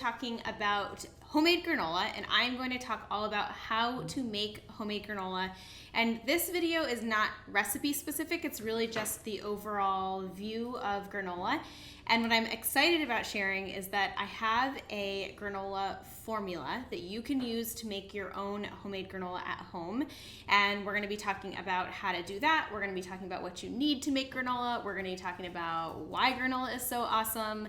talking about homemade granola, and I'm going to talk all about how to make homemade granola. And this video is not recipe specific, it's really just the overall view of granola. And what I'm excited about sharing is that I have a granola formula that you can use to make your own homemade granola at home. And we're going to be talking about how to do that. We're going to be talking about what you need to make granola. We're going to be talking about why granola is so awesome,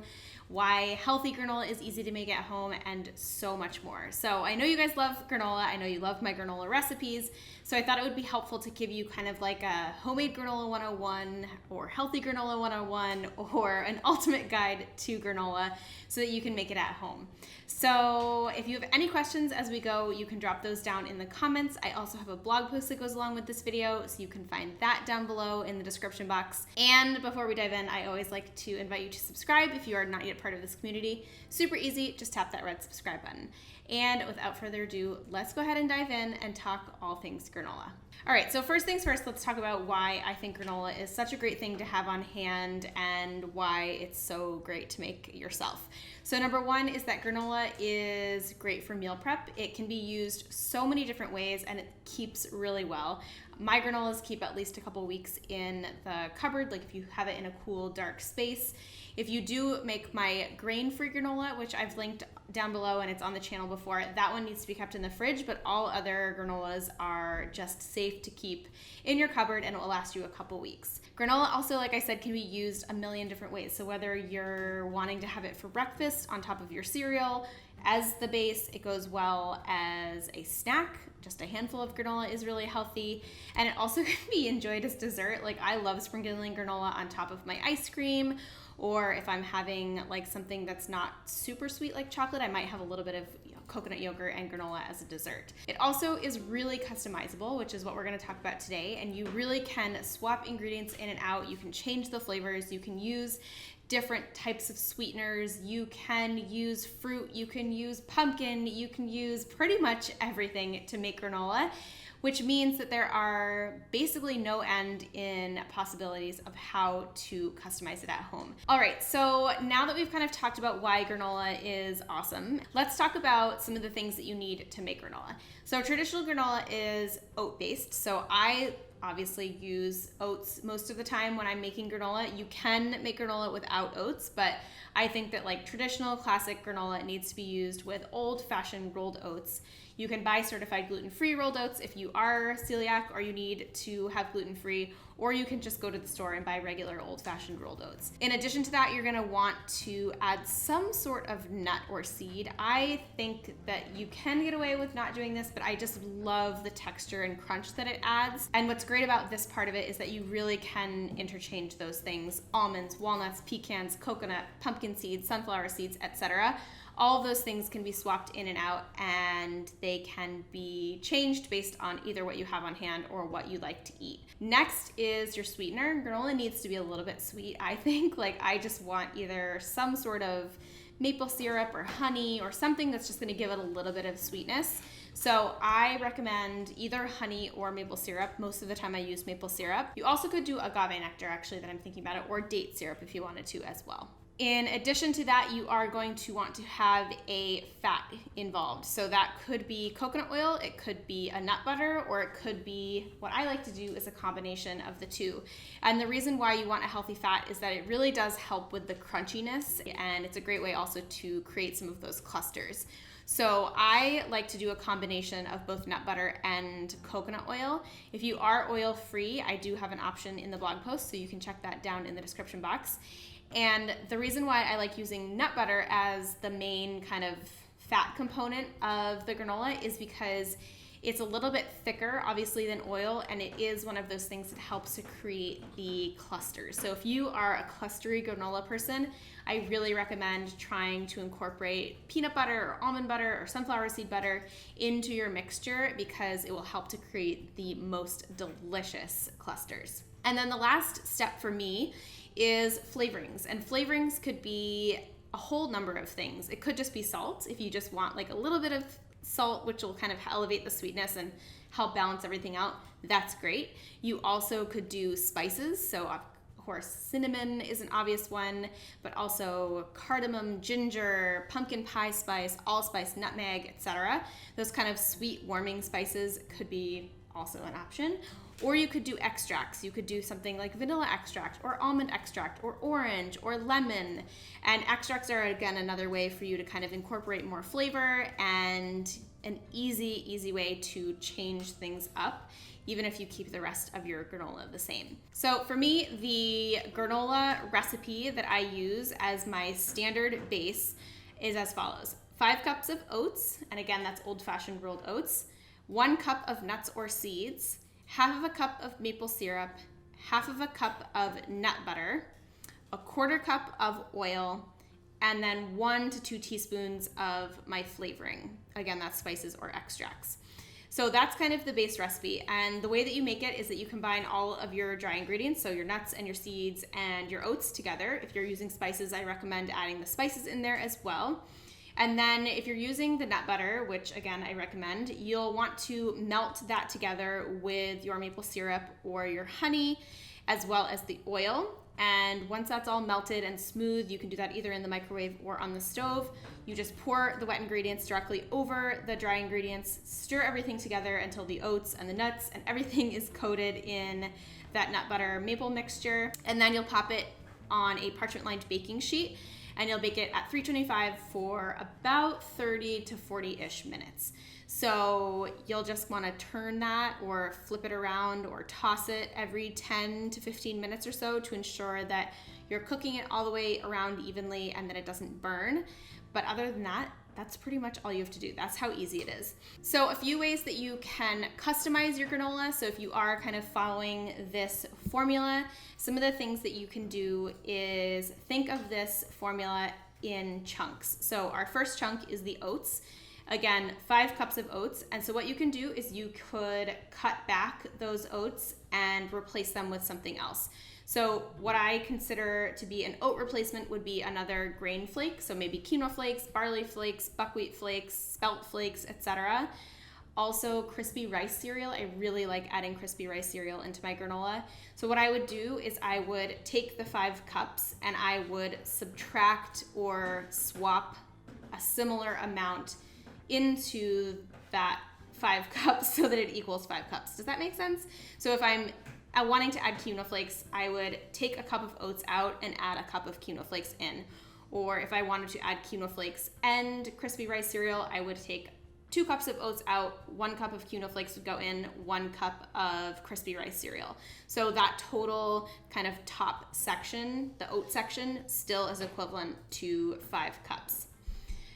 why healthy granola is easy to make at home, and so much more. So I know you guys love granola. I know you love my granola recipes. So I thought it would be helpful to give you kind of like a homemade granola 101 or healthy granola 101 or an ultimate guide to granola so that you can make it at home. So if you have any questions as we go, you can drop those down in the comments. I also have a blog post that goes along with this video, so you can find that down below in the description box. And before we dive in, I always like to invite you to subscribe if you are not yet part of this community. Super easy, just tap that red subscribe button. And without further ado, let's go ahead and dive in and talk all things granola. All right, so first things first, let's talk about why I think granola is such a great thing to have on hand and why it's so great to make yourself. So number one is that granola is great for meal prep. It can be used so many different ways and it keeps really well. My granolas keep at least a couple weeks in the cupboard, like if you have it in a cool, dark space. If you do make my grain-free granola, which I've linked down below and it's on the channel before, that one needs to be kept in the fridge, but all other granolas are just safe to keep in your cupboard and it will last you a couple weeks. Granola also, like I said, can be used a million different ways. So whether you're wanting to have it for breakfast on top of your cereal, as the base, it goes well as a snack. Just a handful of granola is really healthy, and it also can be enjoyed as dessert. Like I love sprinkling granola on top of my ice cream, or if I'm having like something that's not super sweet like chocolate, I might have a little bit of coconut yogurt and granola as a dessert. It also is really customizable, which is what we're going to talk about today, and you really can swap ingredients in and out. You can change the flavors, you can use different types of sweeteners, you can use fruit, you can use pumpkin, you can use pretty much everything to make granola, which means that there are basically no end in possibilities of how to customize it at home. All right, so now that we've kind of talked about why granola is awesome, let's talk about some of the things that you need to make granola. So traditional granola is oat-based, so I obviously use oats most of the time when I'm making granola. You can make granola without oats, but I think that like traditional classic granola needs to be used with old-fashioned rolled oats. You can buy certified gluten-free rolled oats if you are celiac or you need to have gluten-free, or you can just go to the store and buy regular old-fashioned rolled oats. In addition to that, you're gonna want to add some sort of nut or seed. I think that you can get away with not doing this, but I just love the texture and crunch that it adds. And what's great about this part of it is that you really can interchange those things: almonds, walnuts, pecans, coconut, pumpkin seeds, sunflower seeds, etc. All of those things can be swapped in and out, and they can be changed based on either what you have on hand or what you like to eat. Next is your sweetener. Granola needs to be a little bit sweet, I think. Like I just want either some sort of maple syrup or honey or something that's just gonna give it a little bit of sweetness. So I recommend either honey or maple syrup. Most of the time I use maple syrup. You also could do agave nectar, actually, that I'm thinking about it, or date syrup if you wanted to as well. In addition to that, you are going to want to have a fat involved. So that could be coconut oil, it could be a nut butter, or it could be, what I like to do is a combination of the two. And the reason why you want a healthy fat is that it really does help with the crunchiness, and it's a great way also to create some of those clusters. So I like to do a combination of both nut butter and coconut oil. If you are oil free, I do have an option in the blog post, so you can check that down in the description box. And the reason why I like using nut butter as the main kind of fat component of the granola is because it's a little bit thicker, obviously, than oil, and it is one of those things that helps to create the clusters. So if you are a clustery granola person, I really recommend trying to incorporate peanut butter or almond butter or sunflower seed butter into your mixture because it will help to create the most delicious clusters. And then the last step for me is flavorings, and flavorings could be a whole number of things. It could just be salt if you just want like a little bit of salt, which will kind of elevate the sweetness and help balance everything out. That's great. You also could do spices, so Of course, cinnamon is an obvious one, but also cardamom, ginger, pumpkin pie spice, allspice, nutmeg, etc. Those kind of sweet, warming spices could be also an option. Or you could do extracts. You could do something like vanilla extract or almond extract or orange or lemon. And extracts are, again, another way for you to kind of incorporate more flavor and an easy way to change things up, even if you keep the rest of your granola the same. So for me, the granola recipe that I use as my standard base is as follows. 5 cups of oats, and again, that's old-fashioned rolled oats, 1 cup of nuts or seeds, half of a cup of maple syrup, half of a cup of nut butter, a 1/4 cup of oil, and then 1 to 2 teaspoons of my flavoring. Again, that's spices or extracts. So that's kind of the base recipe. And the way that you make it is that you combine all of your dry ingredients, so your nuts and your seeds and your oats together. If you're using spices, I recommend adding the spices in there as well. And then if you're using the nut butter, which again I recommend, you'll want to melt that together with your maple syrup or your honey, as well as the oil. And once that's all melted and smooth, you can do that either in the microwave or on the stove. You just pour the wet ingredients directly over the dry ingredients, stir everything together until the oats and the nuts and everything is coated in that nut butter maple mixture. And then you'll pop it on a parchment-lined baking sheet, and you'll bake it at 325 for about 30 to 40-ish minutes. So you'll just want to turn that or flip it around or toss it every 10 to 15 minutes or so to ensure that you're cooking it all the way around evenly and that it doesn't burn. But other than that, that's pretty much all you have to do. That's how easy it is. So a few ways that you can customize your granola. So if you are kind of following this formula, some of the things that you can do is think of this formula in chunks. So our first chunk is the oats. Again, 5 cups of oats. And so what you can do is you could cut back those oats and replace them with something else. So what I consider to be an oat replacement would be another grain flake. So maybe quinoa flakes, barley flakes, buckwheat flakes, spelt flakes, etc. Also crispy rice cereal. I really like adding crispy rice cereal into my granola. So what I would do is I would take the 5 cups and I would subtract or swap a similar amount into that 5 cups so that it equals 5 cups. Does that make sense? So if I'm wanting to add quinoa flakes, I would take a cup of oats out and add a cup of quinoa flakes in. Or if I wanted to add quinoa flakes and crispy rice cereal, I would take 2 cups of oats out, 1 cup of quinoa flakes would go in, 1 cup of crispy rice cereal. So that total kind of top section, the oat section, still is equivalent to 5 cups.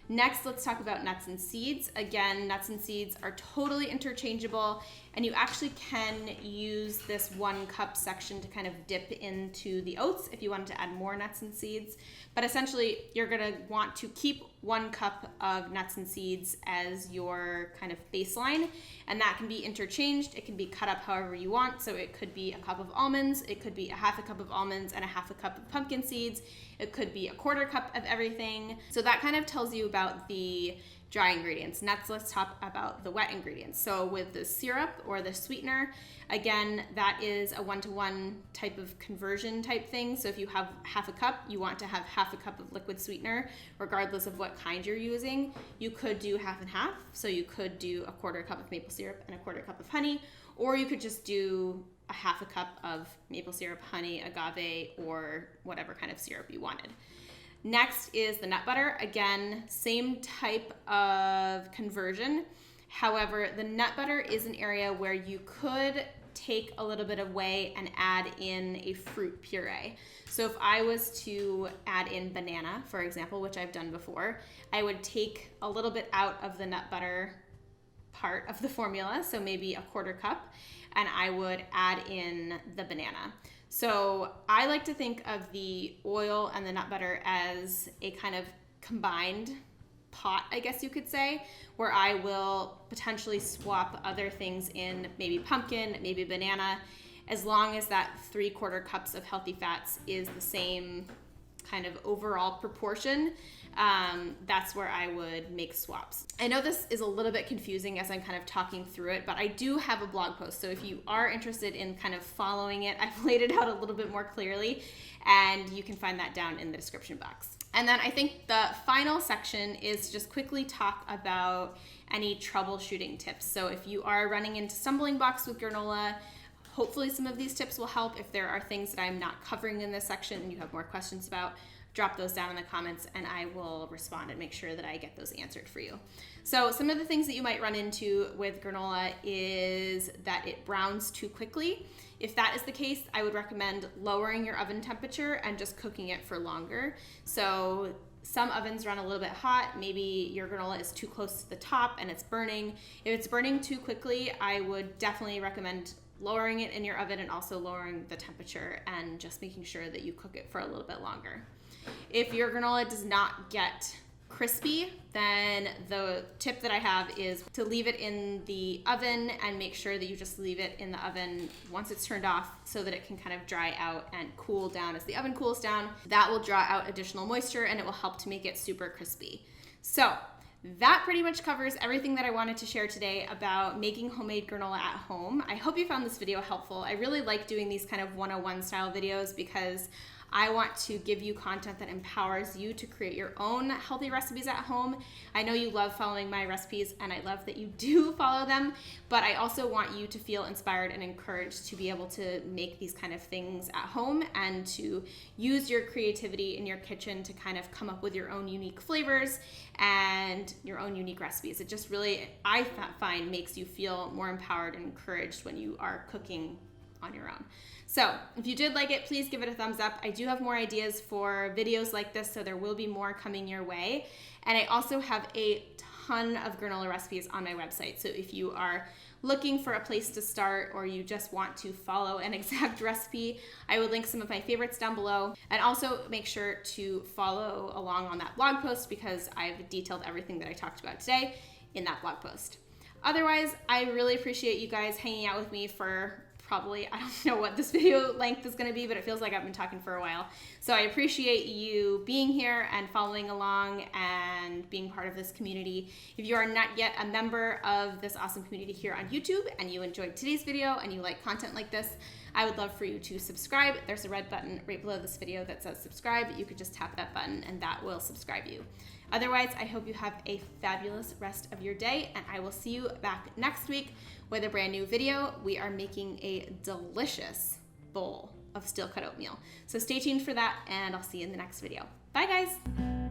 Next, let's talk about nuts and seeds. Again, nuts and seeds are totally interchangeable, and you actually can use this 1 cup section to kind of dip into the oats if you wanted to add more nuts and seeds. But essentially, you're gonna want to keep 1 cup of nuts and seeds as your kind of baseline, and that can be interchanged. It can be cut up however you want. So it could be a cup of almonds, it could be a half a cup of almonds and a half a cup of pumpkin seeds. It could be a 1/4 cup of everything. So that kind of tells you about the dry ingredients. Next, let's talk about the wet ingredients. So with the syrup or the sweetener, again, that is a 1-to-1 type of conversion type thing. So if you have half a cup, you want to have half a cup of liquid sweetener, regardless of what kind you're using. You could do half and half. So you could do a 1/4 cup of maple syrup and a 1/4 cup of honey, or you could just do a half a cup of maple syrup, honey, agave, or whatever kind of syrup you wanted. Next is the nut butter. Again, same type of conversion. However, the nut butter is an area where you could take a little bit away and add in a fruit puree. So if I was to add in banana, for example, which I've done before, I would take a little bit out of the nut butter part of the formula, so maybe a 1/4 cup, and I would add in the banana. So I like to think of the oil and the nut butter as a kind of combined pot, I guess you could say, where I will potentially swap other things in, maybe pumpkin, maybe banana, as long as that 3/4 cups of healthy fats is the same kind of overall proportion, that's where I would make swaps. I know this is a little bit confusing as I'm kind of talking through it, but I do have a blog post. So if you are interested in kind of following it, I've laid it out a little bit more clearly, and you can find that down in the description box. And then I think the final section is just quickly talk about any troubleshooting tips. So if you are running into stumbling blocks with granola, hopefully some of these tips will help. If there are things that I'm not covering in this section and you have more questions about, drop those down in the comments and I will respond and make sure that I get those answered for you. So some of the things that you might run into with granola is that it browns too quickly. If that is the case, I would recommend lowering your oven temperature and just cooking it for longer. So some ovens run a little bit hot. Maybe your granola is too close to the top and it's burning. If it's burning too quickly, I would definitely recommend lowering it in your oven and also lowering the temperature and just making sure that you cook it for a little bit longer. If your granola does not get crispy, then the tip that I have is to leave it in the oven and make sure that you just leave it in the oven once it's turned off so that it can kind of dry out and cool down. As the oven cools down, that will draw out additional moisture and it will help to make it super crispy. So that pretty much covers everything that I wanted to share today about making homemade granola at home. I hope you found this video helpful. I really like doing these kind of 101 style videos because I want to give you content that empowers you to create your own healthy recipes at home. I know you love following my recipes and I love that you do follow them, but I also want you to feel inspired and encouraged to be able to make these kind of things at home and to use your creativity in your kitchen to kind of come up with your own unique flavors and your own unique recipes. It just really, I find, makes you feel more empowered and encouraged when you are cooking on your own. So if you did like it, please give it a thumbs up. I do have more ideas for videos like this, so there will be more coming your way. And I also have a ton of granola recipes on my website. So if you are looking for a place to start or you just want to follow an exact recipe, I will link some of my favorites down below. And also make sure to follow along on that blog post because I've detailed everything that I talked about today in that blog post. Otherwise, I really appreciate you guys hanging out with me for probably, I don't know what this video length is going to be, but it feels like I've been talking for a while. So I appreciate you being here and following along and being part of this community. If you are not yet a member of this awesome community here on YouTube and you enjoyed today's video and you like content like this, I would love for you to subscribe. There's a red button right below this video that says subscribe. You could just tap that button and that will subscribe you. Otherwise, I hope you have a fabulous rest of your day and I will see you back next week with a brand new video. We are making a delicious bowl of steel cut oatmeal. So stay tuned for that and I'll see you in the next video. Bye guys.